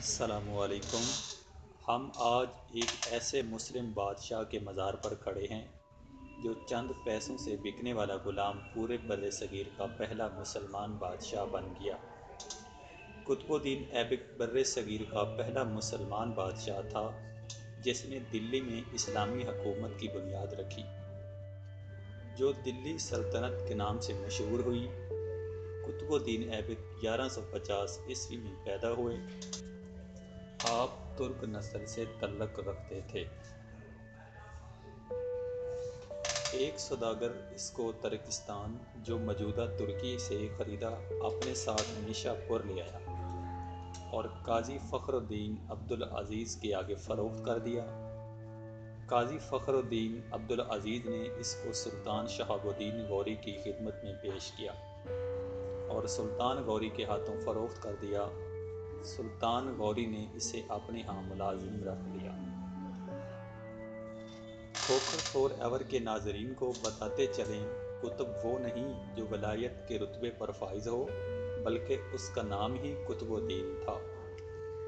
السلام علیکم۔ ہم آج ایک ایسے مسلم بادشاہ کے مزار پر کھڑے ہیں جو چند پیسوں سے بکنے والا غلام پورے بر صغیر کا پہلا مسلمان بادشاہ بن گیا۔ قطب الدین ایبک بر صغیر کا پہلا مسلمان بادشاہ تھا جس نے دلی میں اسلامی حکومت کی بنیاد رکھی، جو دلی سلطنت کے نام سے مشہور ہوئی۔ قطب الدین ایبک 1150 عیسوی میں پیدا ہوئے۔ آپ ترک نسل سے تعلق رکھتے تھے۔ ایک سوداگر اس کو ترکستان، جو موجودہ ترکی سے خریدا، اپنے ساتھ نشا پور لے آیا اور قاضی فخر الدین عبدالعزیز کے آگے فروخت کر دیا۔ قاضی فخر الدین عبدالعزیز نے اس کو سلطان شہاب الدین غوری کی خدمت میں پیش کیا اور سلطان غوری کے ہاتھوں فروخت کر دیا۔ سلطان غوری نے اسے اپنے ہاں ملازم رکھ لیا۔ کھوکھر فور ایور کے ناظرین کو بتاتے چلیں، قطب وہ نہیں جو ولایت کے رتبے پر فائز ہو، بلکہ اس کا نام ہی قطب الدین تھا۔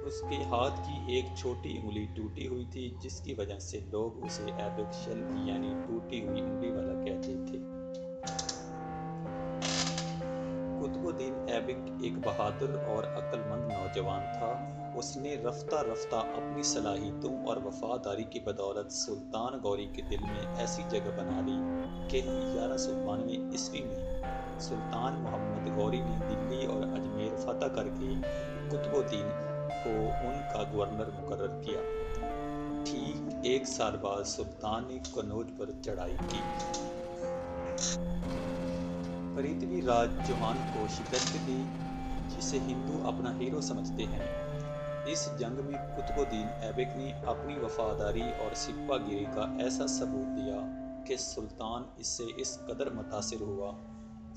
اس کے ہاتھ کی ایک چھوٹی انگلی ٹوٹی ہوئی تھی، جس کی وجہ سے لوگ اسے ایبک شل یعنی ٹوٹی ہوئی انگلی والا کہتے تھے۔ قطب الدین ایبک ایک بہادر اور عقل مند نوجوان تھا۔ اس نے رفتہ رفتہ اپنی صلاحیتوں اور وفاداری کی بدولت سلطان غوری کے دل میں ایسی جگہ بنا لی کہ 1192 عیسوی میں سلطان محمد غوری نے دلی اور اجمیر فتح کر کے قطب الدین کو ان کا گورنر مقرر کیا۔ ٹھیک ایک سال بعد سلطان نے قنوج پر چڑھائی کی۔ پرتھوی راج چوہان کو شکست دی، جسے ہندو اپنا ہیرو سمجھتے ہیں۔ اس جنگ میں قطب الدین ایبک نے اپنی وفاداری اور سپہ گیری کا ایسا ثبوت دیا کہ سلطان اس سے اس قدر متاثر ہوا،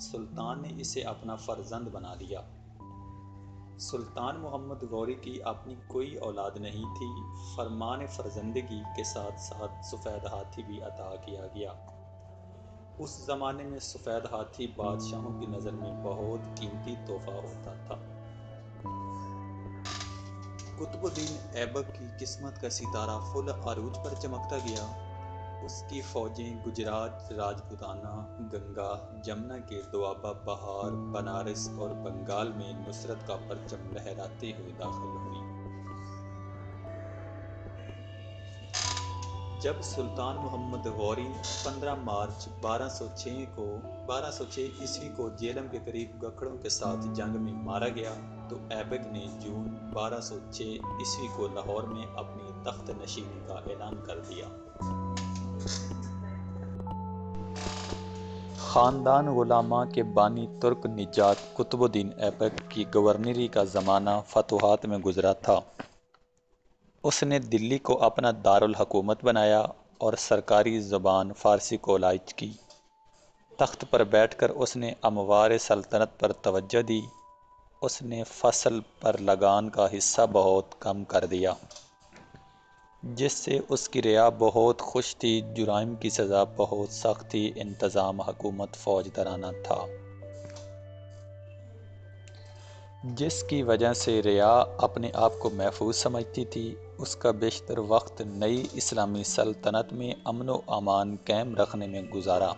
سلطان نے اسے اپنا فرزند بنا لیا۔ سلطان محمد غوری کی اپنی کوئی اولاد نہیں تھی۔ فرمان فرزندگی کے ساتھ ساتھ سفید ہاتھی بھی عطا کیا گیا۔ اس زمانے میں سفید ہاتھی بادشاہوں کی نظر میں بہت قیمتی تحفہ ہوتا تھا۔ قطب الدین ایبک کی قسمت کا ستارہ فل عروج پر چمکتا گیا۔ اس کی فوجیں گجرات، راجپوتانہ، گنگا جمنا کے دوآبہ بہار، بنارس اور بنگال میں نصرت کا پرچم لہراتے ہوئے داخل ہوئیں۔ جب سلطان محمد غوری 15 مارچ 1206 عیسوی کو جیلم کے قریب گکھڑوں کے ساتھ جنگ میں مارا گیا تو ایبک نے جون 1206 عیسوی کو لاہور میں اپنی تخت نشینی کا اعلان کر دیا۔ خاندان غلاماں کے بانی ترک نژاد قطب الدین ایبک کی گورنری کا زمانہ فتوحات میں گزرا تھا۔ اس نے دلی کو اپنا دارالحکومت بنایا اور سرکاری زبان فارسی کو لائق کی۔ تخت پر بیٹھ کر اس نے اموار سلطنت پر توجہ دی۔ اس نے فصل پر لگان کا حصہ بہت کم کر دیا، جس سے اس کی رعایا بہت خوش تھی۔ جرائم کی سزا بہت سخت تھی۔ انتظام حکومت فوجدارانہ تھا، جس کی وجہ سے رعایا اپنے آپ کو محفوظ سمجھتی تھی۔ اس کا بیشتر وقت نئی اسلامی سلطنت میں امن و امان قائم رکھنے میں گزارا۔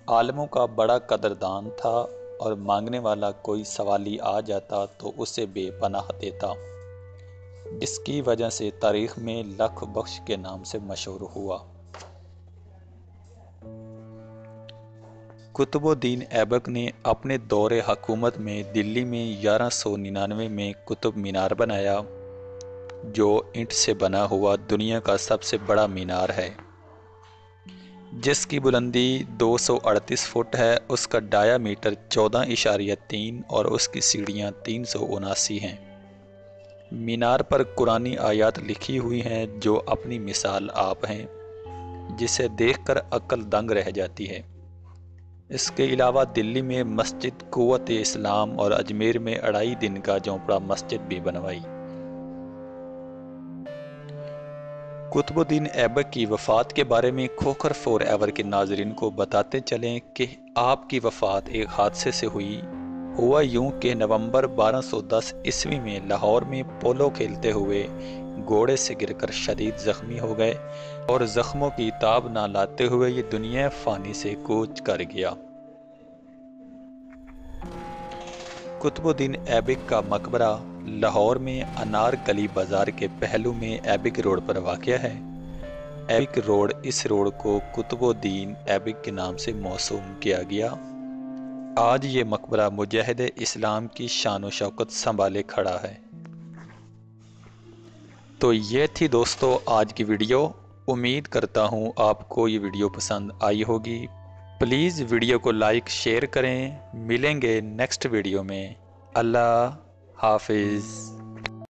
عالموں کا بڑا قدردان تھا اور مانگنے والا کوئی سوالی آ جاتا تو اسے بے پناہ دیتا، جس کی وجہ سے تاریخ میں لکھ بخش کے نام سے مشہور ہوا۔ قطب الدین ایبک نے اپنے دور حکومت میں دلی میں 1199 میں قطب مینار بنایا، جو اینٹ سے بنا ہوا دنیا کا سب سے بڑا مینار ہے، جس کی بلندی 238 فٹ ہے۔ اس کا ڈایا میٹر 14.3 اور اس کی سیڑھیاں 379 ہیں۔ مینار پر قرآنی آیات لکھی ہوئی ہیں جو اپنی مثال آپ ہیں، جسے دیکھ کر عقل دنگ رہ جاتی ہے۔ اس کے علاوہ دلی میں مسجد قوت اسلام اور اجمیر میں 2.5 دن کا جھونپڑا مسجد بھی بنوائی۔ قطب الدین ایبک کی وفات کے بارے میں کھوکھر فور ایور کے ناظرین کو بتاتے چلیں کہ آپ کی وفات ایک حادثے سے ہوئی۔ ہوا یوں کہ نومبر 1210 عیسوی میں لاہور میں پولو کھیلتے ہوئے گھوڑے سے گر کر شدید زخمی ہو گئے اور زخموں کی تاب نہ لاتے ہوئے یہ دنیا فانی سے کوچ کر گیا۔ قطب الدین ایبک کا مقبرہ لاہور میں انار گلی بازار کے پہلو میں ایبک روڈ پر واقع ہے۔ ایبک روڈ، اس روڈ کو قطب الدین ایبک کے نام سے موسوم کیا گیا۔ آج یہ مقبرہ مجاہد اسلام کی شان و شوکت سنبھالے کھڑا ہے۔ تو یہ تھی دوستو آج کی ویڈیو۔ امید کرتا ہوں آپ کو یہ ویڈیو پسند آئی ہوگی۔ پلیز ویڈیو کو لائک شیئر کریں۔ ملیں گے نیکسٹ ویڈیو میں۔ اللہ حافظ۔